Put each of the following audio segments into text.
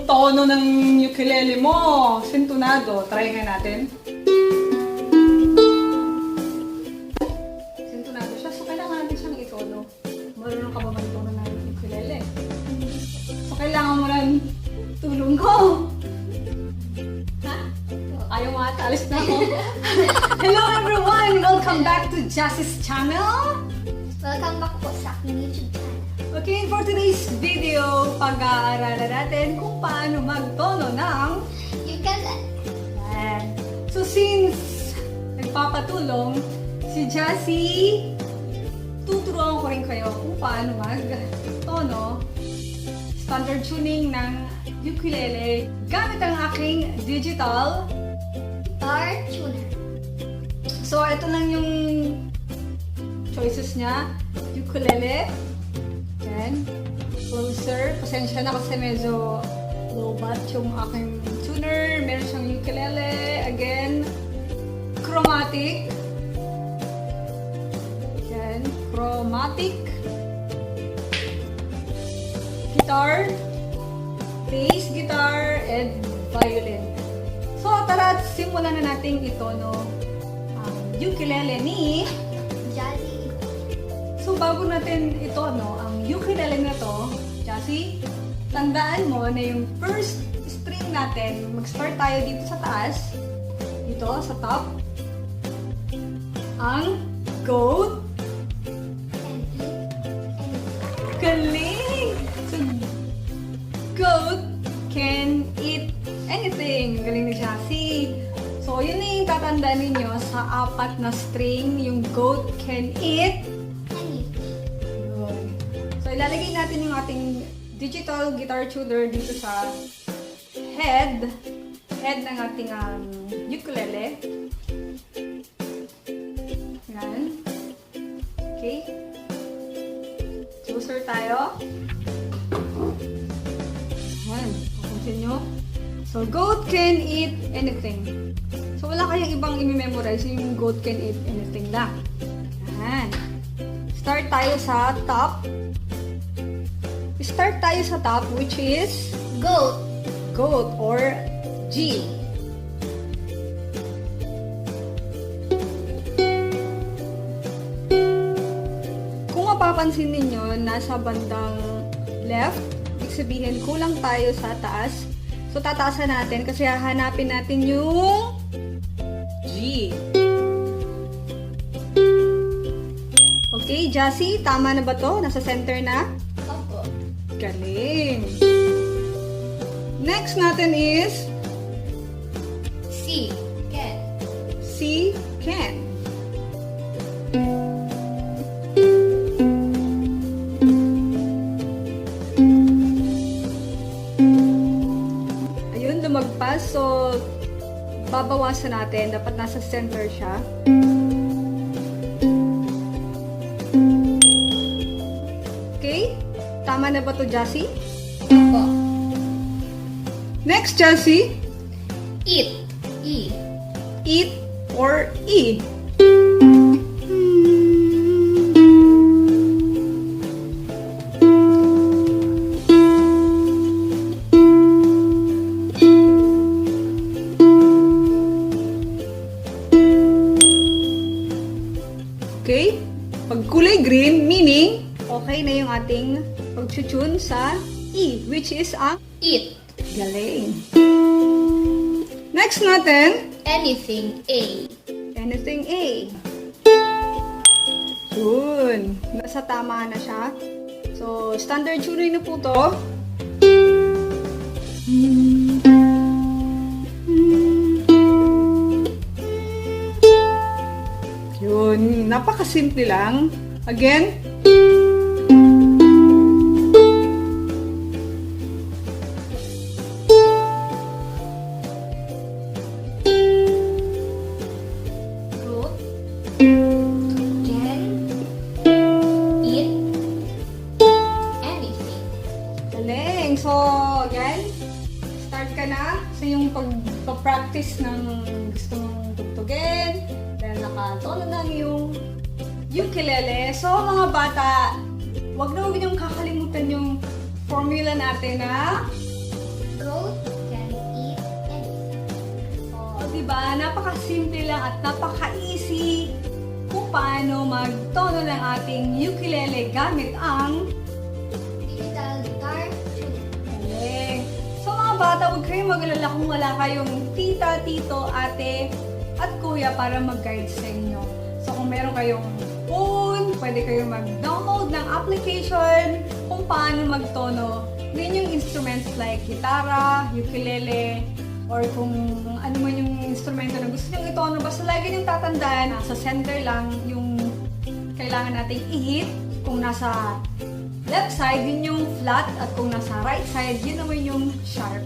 Tono ng ukulele mo, sintonado. Try nga natin. Sintonado siya, so kailangan natin siyang itono. Marunong ka ba magtono ng ukulele? So kailangan mo lang tulong ko. Ha? Ayaw mo ata, alis na ako. Hello everyone! Welcome back to Jassie's channel. Welcome back po sa aking YouTube channel. Okay, for today's video, pag-aaralan natin kung paano magtono ng ukulele. So since nagpapatulong si Jassie, tuturuan ko rin kayo kung paano magtono, standard tuning ng ukulele gamit ang aking digital Guitar tuner. So ito lang yung choices niya. Ukulele. Yan. Closer. Pasensya na kasi medyo low-bat yung aking tuner. Meron siyang ukulele. Again, chromatic. Yan. Chromatic. Guitar. Bass guitar. And violin. So tara, simulan na natin itono ang ukulele ni Jassie. So, bago natin ito, ang ukulele na to, Jassie, tandaan mo na yung first string natin, mag-start tayo dito sa taas, dito sa top, ang goat, galing! So, goat can eat anything. Galing ni Jassie. So, yun na yung tatandaan ninyo sa apat na string, yung goat can eat. So, ilalagay natin yung ating digital guitar tuner dito sa head ng ating ukulele. Yan. Okay. Closer tayo. Yan. Continue. So, goat can eat anything. So, wala kayong ibang i-memorize. Yung goat can eat anything lang. Yan. Start tayo sa top. Start tayo sa top, which is Goat. Goat or G. Kung mapapansin ninyo, nasa bandang left, ibig sabihin kulang tayo sa taas. So, tataasan natin kasi hahanapin natin yung G. Okay, Jassie, tama na ba to? Nasa center na? Opo. Galing! Next natin is C. Can. C. Can. Ayun, lumagpas. So, babawasan natin. Dapat nasa center siya. Okay? Tama na ba to, Jassie? Opo. Next, Jassie. Eat. E. Eat or E. Okay? Pag kulay green, meaning okay na yung ating pag-tune sa E, which is ang Eat. galing. Next natin, Anything. A. anything A. Yun. Nasa tama na siya. So, standard tuning na po to. Yun. Napakasimple lang. Again. Can. Eat. Anything. so, yan. Start ka na sa yung pag-practice ng gusto mong tugtugin. Dahil nakatono na yung ukulele. So, mga bata, huwag niyong kakalimutan yung formula natin na Goat can eat anything. diba? Napaka-simple lang at napaka-easy kung paano magtono ng ating ukulele gamit ang Digital guitar tuning. galing. So mga bata, huwag kayong mag-alala kung wala kayong tita, tito, ate, at kuya para mag-guide sa inyo. So kung meron kayong phone, pwede kayong mag-download ng application kung paano magtono ng yung instruments like gitara, ukulele, or kung ano man yung instrumento na gusto nyo itono. Basta lagi nyo tatandaan, nasa center lang yung kailangan nating i-hit. Kung nasa left side, yun yung flat, at kung nasa right side, yun naman yung sharp.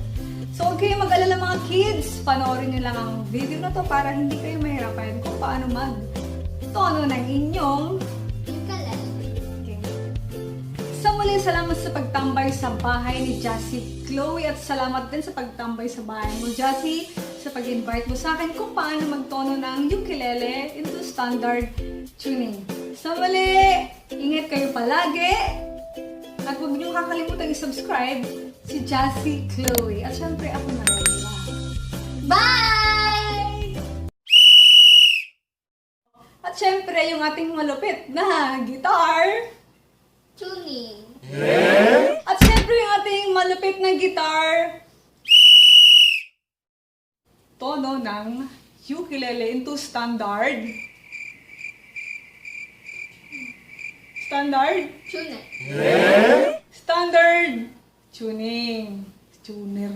So huwag kayong mag-alala mga kids, panoorin nyo lang ang video na to para hindi kayo mahirapan kung paano mag-tono ng inyong Ukulele. okay. So muli, salamat sa pagtambay sa bahay ni Jassy Chloe, at salamat din sa pagtambay sa bahay mo, Jassy, sa pag-invite mo sa akin kung paano magtono ng ukulele into standard tuning. So muli, ingat kayo palagi, at huwag niyong kakalimutan i-subscribe si Jassy Chloe. At syempre, ako na rin. Bye! At syempre, yung ating malupit na guitar. Tuning. At syempre, yung ating malupit na guitar. Tono ng ukulele into standard. Standard? Tuning. Standard tuning. Tuner.